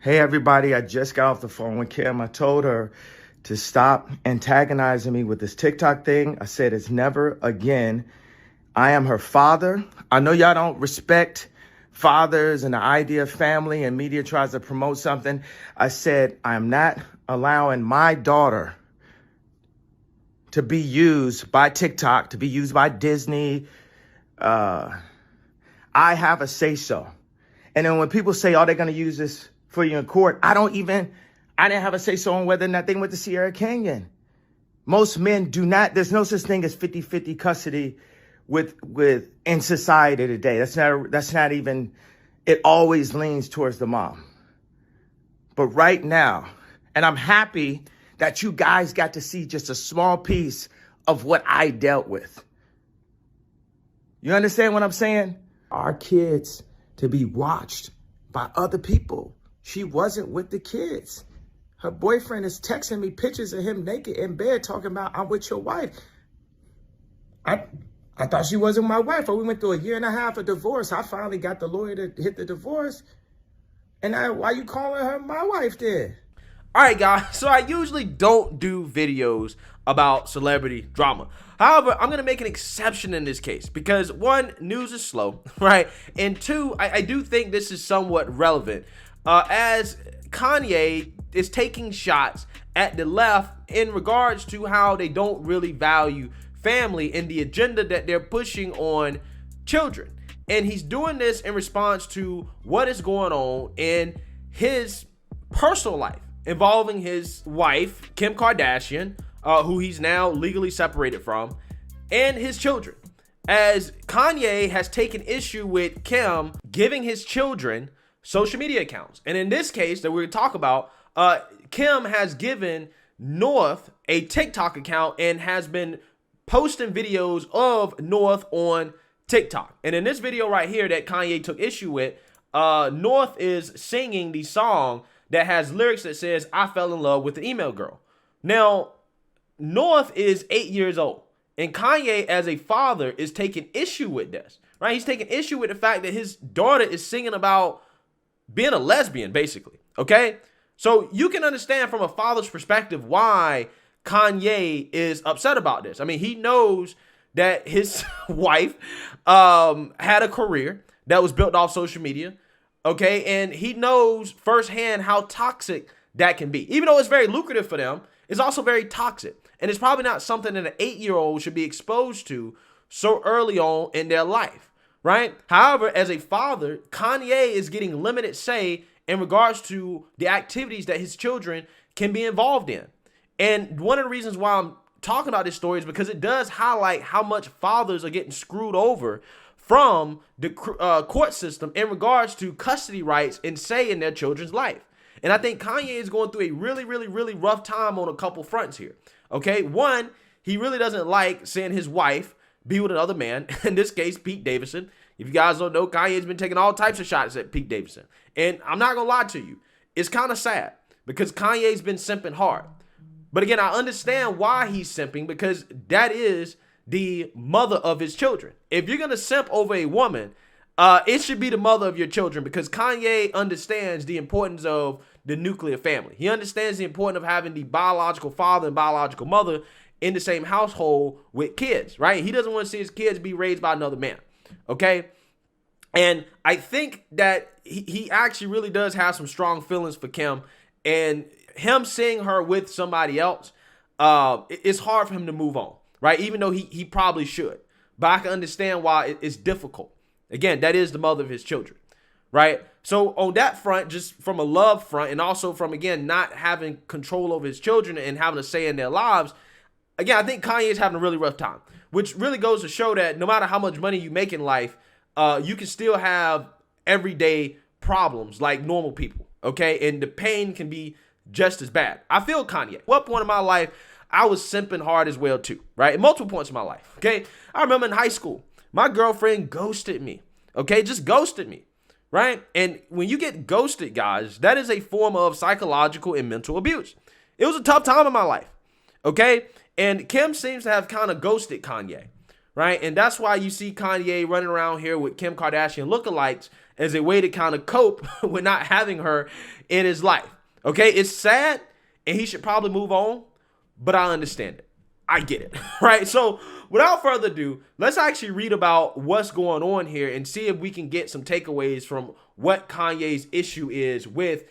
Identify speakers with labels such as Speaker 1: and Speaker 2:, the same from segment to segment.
Speaker 1: Hey everybody, I just got off the phone with Kim. I told her to stop antagonizing me with this TikTok thing. I said it's never again. I am her father. I know y'all don't respect fathers and the idea of family, and media tries to promote something. I said I'm not allowing my daughter to be used by TikTok, to be used by Disney. I have a say-so. And then when people say, oh, they're going to use this for you in court, I didn't have a say-so on whether or not they went to Sierra Canyon. Most men do not, there's no such thing as 50-50 custody with in society today. That's not even, it always leans towards the mom. But right now, and I'm happy that you guys got to see just a small piece of what I dealt with. You understand what I'm saying? Our kids to be watched by other people. She wasn't with the kids. Her boyfriend is texting me pictures of him naked in bed talking about, I'm with your wife. I thought she wasn't my wife. We went through a year and a half of divorce. I finally got the lawyer to hit the divorce. And why you calling her my wife then?
Speaker 2: All right, guys. So I usually don't do videos about celebrity drama. However, I'm going to make an exception in this case because one, news is slow, right? And two, I do think this is somewhat relevant as Kanye is taking shots at the left in regards to how they don't really value family and the agenda that they're pushing on children. And he's doing this in response to what is going on in his personal life involving his wife, Kim Kardashian, who he's now legally separated from, and his children. As Kanye has taken issue with Kim giving his children social media accounts. And in this case that we're going to talk about, Kim has given North a TikTok account and has been posting videos of North on TikTok. And in this video right here that Kanye took issue with, North is singing the song that has lyrics that says, I fell in love with the email girl. Now, North is 8 years old. And Kanye, as a father, is taking issue with this, right? He's taking issue with the fact that his daughter is singing about being a lesbian, basically, okay? So you can understand from a father's perspective why Kanye is upset about this. I mean, he knows that his wife had a career that was built off social media, okay? And he knows firsthand how toxic that can be. Even though it's very lucrative for them, it's also very toxic. And it's probably not something that an 8-year-old should be exposed to so early on in their life, right? However, as a father, Kanye is getting limited say in regards to the activities that his children can be involved in. And one of the reasons why I'm talking about this story is because it does highlight how much fathers are getting screwed over from the court system in regards to custody rights and say in their children's life. And I think Kanye is going through a really, really, really rough time on a couple fronts here. Okay, one, he really doesn't like seeing his wife be with another man, in this case, Pete Davidson. If you guys don't know, Kanye's been taking all types of shots at Pete Davidson. And I'm not going to lie to you, it's kind of sad because Kanye's been simping hard. But again, I understand why he's simping because that is the mother of his children. If you're going to simp over a woman, it should be the mother of your children because Kanye understands the importance of the nuclear family. He understands the importance of having the biological father and biological mother in the same household with kids, right? He doesn't want to see his kids be raised by another man, okay? And I think that he actually really does have some strong feelings for Kim, and him seeing her with somebody else, it's hard for him to move on, right? Even though he probably should, but I can understand why it's difficult. Again, that is the mother of his children, right? So on that front, just from a love front and also from, again, not having control over his children and having a say in their lives, again, I think Kanye is having a really rough time, which really goes to show that no matter how much money you make in life, you can still have everyday problems like normal people, okay? And the pain can be just as bad. I feel Kanye. At one point in my life, I was simping hard as well too, right? At multiple points in my life, okay? I remember in high school, my girlfriend ghosted me, okay? Just ghosted me, right? And when you get ghosted, guys, that is a form of psychological and mental abuse. It was a tough time in my life, okay? And Kim seems to have kind of ghosted Kanye, right? And that's why you see Kanye running around here with Kim Kardashian lookalikes as a way to kind of cope with not having her in his life. Okay, it's sad and he should probably move on, but I understand it. I get it, right? So without further ado, let's actually read about what's going on here and see if we can get some takeaways from what Kanye's issue is with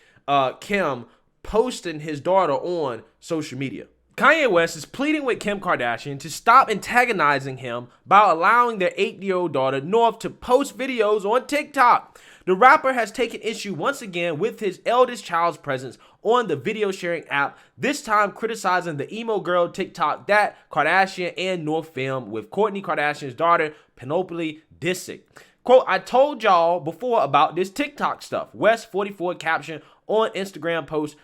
Speaker 2: Kim posting his daughter on social media. Kanye West is pleading with Kim Kardashian to stop antagonizing him by allowing their 8-year-old daughter North to post videos on TikTok. The rapper has taken issue once again with his eldest child's presence on the video sharing app, this time criticizing the emo girl TikTok that Kardashian and North filmed with Kourtney Kardashian's daughter Penelope Disick. Quote, I told y'all before about this TikTok stuff, West 44 caption on Instagram post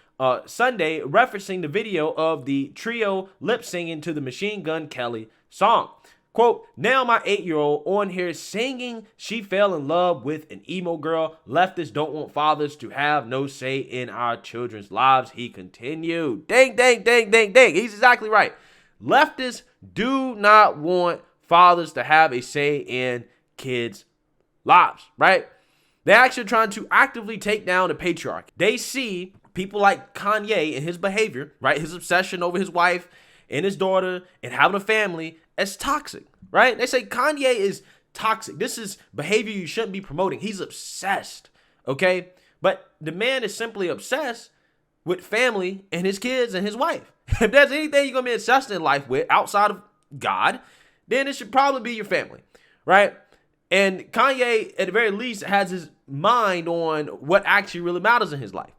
Speaker 2: Sunday referencing the video of the trio lip singing to the Machine Gun Kelly song. Quote, now my 8-year-old on here singing she fell in love with an emo girl. Leftists don't want fathers to have no say in our children's lives, he continued. Dang, dang, dang, dang, dang. He's exactly right. Leftists do not want fathers to have a say in kids' lives, right? They're actually trying to actively take down the patriarchy. They see people like Kanye and his behavior, right? His obsession over his wife and his daughter and having a family as toxic, right? They say Kanye is toxic. This is behavior you shouldn't be promoting. He's obsessed, okay? But the man is simply obsessed with family and his kids and his wife. If there's anything you're going to be obsessed in life with outside of God, then it should probably be your family, right? And Kanye, at the very least, has his mind on what actually really matters in his life.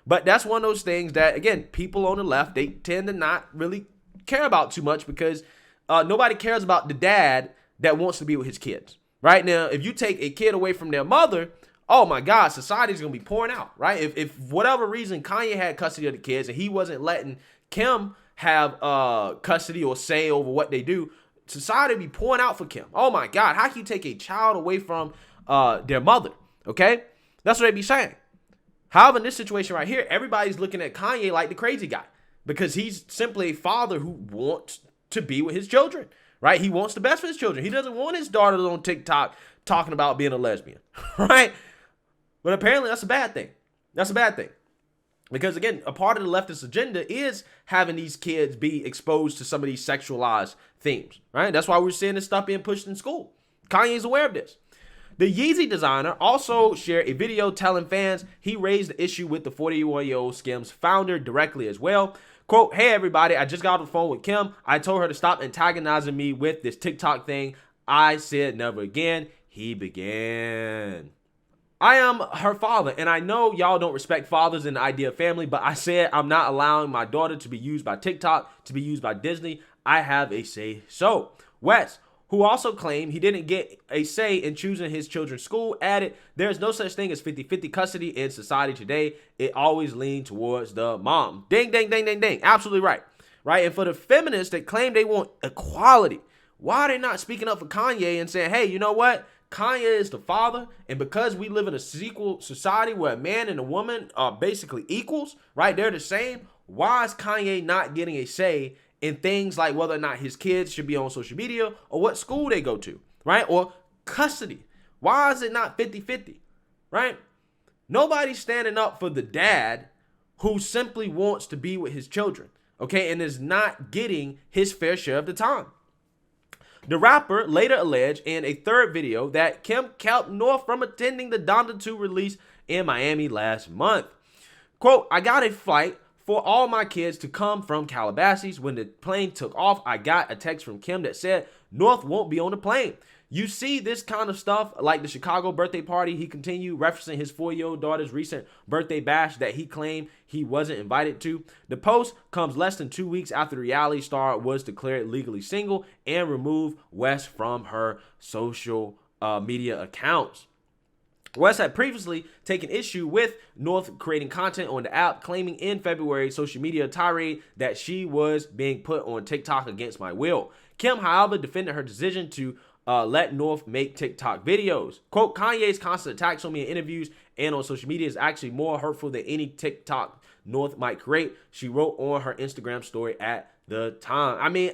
Speaker 2: But that's one of those things that, again, people on the left, they tend to not really care about too much because nobody cares about the dad that wants to be with his kids. Right now, if you take a kid away from their mother, oh my God, society's going to be pouring out, right? If whatever reason Kanye had custody of the kids and he wasn't letting Kim have custody or say over what they do, society would be pouring out for Kim. Oh my God, how can you take a child away from their mother? Okay? That's what they be saying. However, in this situation right here, everybody's looking at Kanye like the crazy guy because he's simply a father who wants to be with his children, right? He wants the best for his children. He doesn't want his daughters on TikTok talking about being a lesbian, right? But apparently that's a bad thing. That's a bad thing. Because again, a part of the leftist agenda is having these kids be exposed to some of these sexualized themes, right? That's why we're seeing this stuff being pushed in school. Kanye's aware of this. The Yeezy designer also shared a video telling fans he raised the issue with the 41-year-old Skims founder directly as well. Quote, hey everybody, I just got off the phone with Kim. I told her to stop antagonizing me with this TikTok thing. I said never again. He began. I am her father, and I know y'all don't respect fathers and the idea of family, but I said I'm not allowing my daughter to be used by TikTok, to be used by Disney. I have a say so. West, who also claimed he didn't get a say in choosing his children's school, added, there's no such thing as 50-50 custody in society today. It always leans towards the mom. Ding, ding, ding, ding, ding. Absolutely right. Right? And for the feminists that claim they want equality, why are they not speaking up for Kanye and saying, hey, you know what? Kanye is the father, and because we live in a equal society where a man and a woman are basically equals, right? They're the same. Why is Kanye not getting a say in things like whether or not his kids should be on social media or what school they go to, right? Or custody. Why is it not 50-50, right? Nobody's standing up for the dad who simply wants to be with his children, okay, and is not getting his fair share of the time. The rapper later alleged in a third video that Kim kept North from attending the Donda 2 release in Miami last month. Quote, I got a flight for all my kids to come from Calabasas. When the plane took off, I got a text from Kim that said North won't be on the plane. You see this kind of stuff like the Chicago birthday party. He continued referencing his 4-year-old daughter's recent birthday bash that he claimed he wasn't invited to. The post comes less than 2 weeks after the reality star was declared legally single and removed West from her social media accounts. West had previously taken issue with North creating content on the app, claiming in February social media tirade that she was being put on TikTok against my will. Kim, however, defended her decision to let North make TikTok videos. Quote, Kanye's constant attacks on me in interviews and on social media is actually more hurtful than any TikTok North might create, she wrote on her Instagram story at the time. I mean,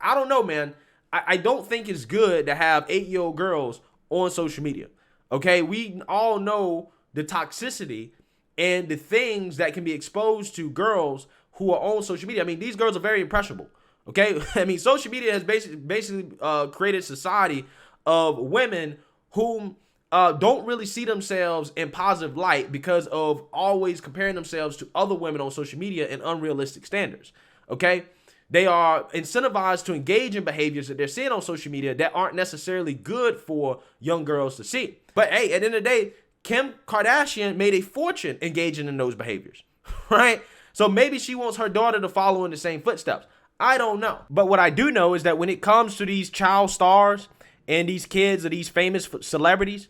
Speaker 2: I don't know, man. I don't think it's good to have 8-year-old girls on social media. Okay, we all know the toxicity and the things that can be exposed to girls who are on social media. I mean, these girls are very impressionable. Okay, I mean, social media has basically created a society of women whom don't really see themselves in positive light because of always comparing themselves to other women on social media in unrealistic standards. Okay, they are incentivized to engage in behaviors that they're seeing on social media that aren't necessarily good for young girls to see. But hey, at the end of the day, Kim Kardashian made a fortune engaging in those behaviors, right? So maybe she wants her daughter to follow in the same footsteps. I don't know. But what I do know is that when it comes to these child stars and these kids or these famous celebrities,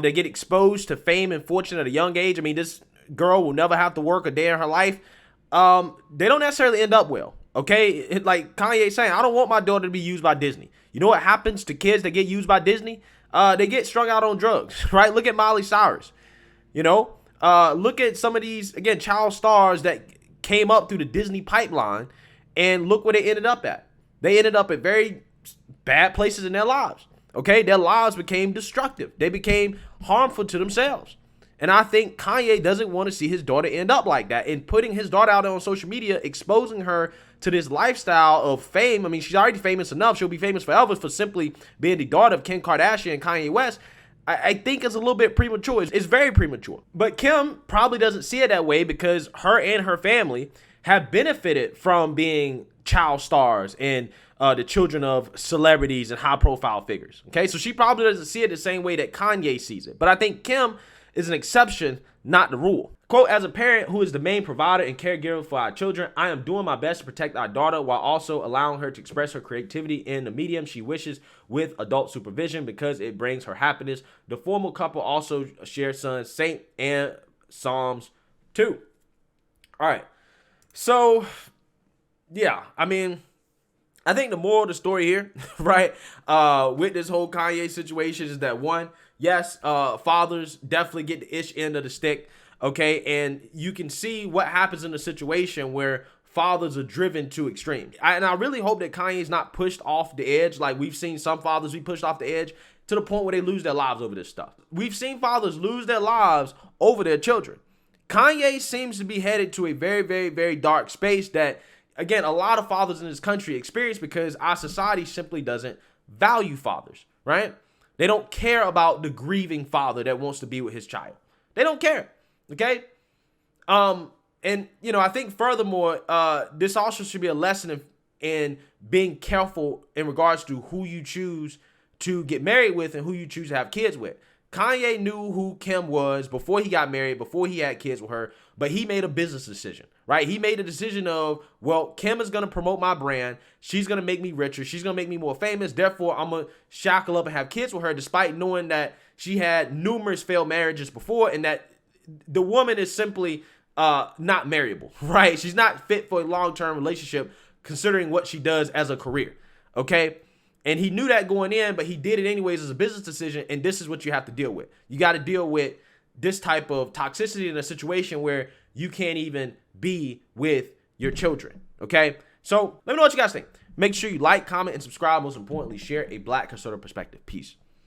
Speaker 2: they get exposed to fame and fortune at a young age. I mean, this girl will never have to work a day in her life. They don't necessarily end up well. Okay, like Kanye saying, I don't want my daughter to be used by Disney. You know what happens to kids that get used by Disney? They get strung out on drugs, right? Look at Miley Cyrus. You know, look at some of these, again, child stars that came up through the Disney pipeline, and look where they ended up at. They ended up at very bad places in their lives. Okay, their lives became destructive. They became harmful to themselves. And I think Kanye doesn't want to see his daughter end up like that. And putting his daughter out there on social media, exposing her to this lifestyle of fame. I mean, she's already famous enough. She'll be famous forever for simply being the daughter of Kim Kardashian and Kanye West. I think it's a little bit premature. It's very premature. But Kim probably doesn't see it that way because her and her family have benefited from being child stars and the children of celebrities and high-profile figures. Okay, so she probably doesn't see it the same way that Kanye sees it. But I think Kim is an exception, not the rule. Quote, as a parent who is the main provider and caregiver for our children, I am doing my best to protect our daughter while also allowing her to express her creativity in the medium she wishes with adult supervision because it brings her happiness. The formal couple also share sons Saint and Psalms 2. All right. So, yeah, I mean, I think the moral of the story here, right, with this whole Kanye situation is that, one, yes, fathers definitely get the ish end of the stick, okay, and you can see what happens in a situation where fathers are driven to extremes. And I really hope that Kanye's not pushed off the edge like we've seen some fathers be pushed off the edge to the point where they lose their lives over this stuff. We've seen fathers lose their lives over their children. Kanye seems to be headed to a very, very, very dark space that, again, a lot of fathers in this country experience because our society simply doesn't value fathers, right? They don't care about the grieving father that wants to be with his child. They don't care, okay? And, you know, I think furthermore, this also should be a lesson in being careful in regards to who you choose to get married with and who you choose to have kids with. Kanye knew who Kim was before he got married, before he had kids with her, but he made a business decision, right? He made a decision of, well, Kim is going to promote my brand. She's going to make me richer. She's going to make me more famous. Therefore, I'm going to shackle up and have kids with her despite knowing that she had numerous failed marriages before and that the woman is simply not marriable, right? She's not fit for a long-term relationship considering what she does as a career, okay? And he knew that going in, but he did it anyways as a business decision. And this is what you have to deal with. You got to deal with this type of toxicity in a situation where you can't even be with your children. Okay. So let me know what you guys think. Make sure you like, comment, and subscribe. Most importantly, share a Black conservative perspective. Peace.